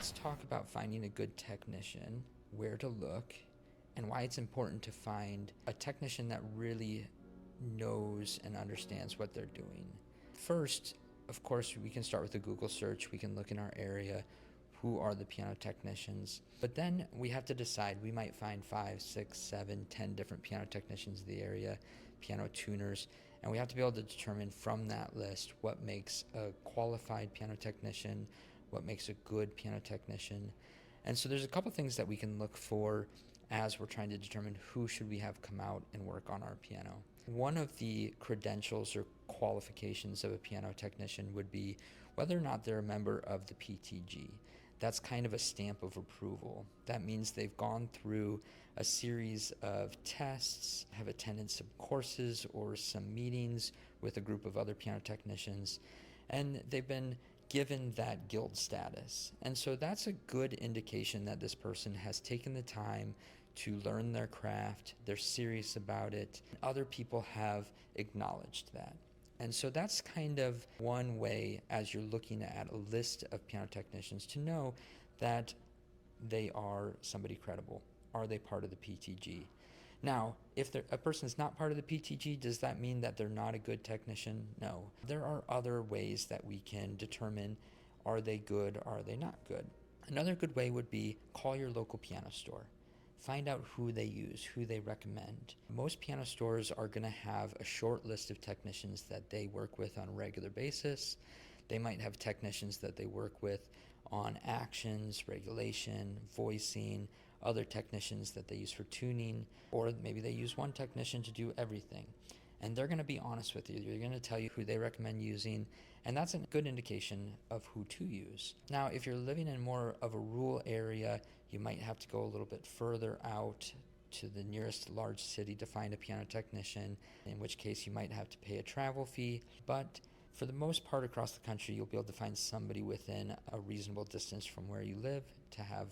let's talk about finding a good technician, where to look, and why it's important to find a technician that really knows and understands what they're doing. First, of course, we can start with a Google search. We can look in our area, who are the piano technicians. But then we have to decide. We might find 5, 6, 7, 10 different piano technicians in the area, piano tuners, and we have to be able to determine from that list what makes a qualified piano technician, what makes a good piano technician. And so there's a couple things that we can look for as we're trying to determine who should we have come out and work on our piano. One of the credentials or qualifications of a piano technician would be whether or not they're a member of the PTG. That's kind of a stamp of approval. That means they've gone through a series of tests, have attended some courses or some meetings with a group of other piano technicians, and they've been given that guild status. And so that's a good indication that this person has taken the time to learn their craft, they're serious about it. Other people have acknowledged that. And so that's kind of one way, as you're looking at a list of piano technicians, to know that they are somebody credible. Are they part of the PTG? Now, if a person is not part of the PTG, does that mean that they're not a good technician? No. There are other ways that we can determine, are they good, are they not good? Another good way would be call your local piano store. Find out who they use, who they recommend. Most piano stores are going to have a short list of technicians that they work with on a regular basis. They might have technicians that they work with on actions, regulation, voicing, other technicians that they use for tuning, or maybe they use one technician to do everything. And they're going to be honest with you. They're going to tell you who they recommend using, and that's a good indication of who to use. Now, if you're living in more of a rural area, you might have to go a little bit further out to the nearest large city to find a piano technician, in which case you might have to pay a travel fee. But for the most part across the country, you'll be able to find somebody within a reasonable distance from where you live to have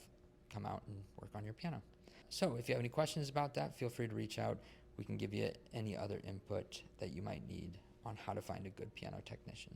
come out and work on your piano. So if you have any questions about that, feel free to reach out. We can give you any other input that you might need on how to find a good piano technician.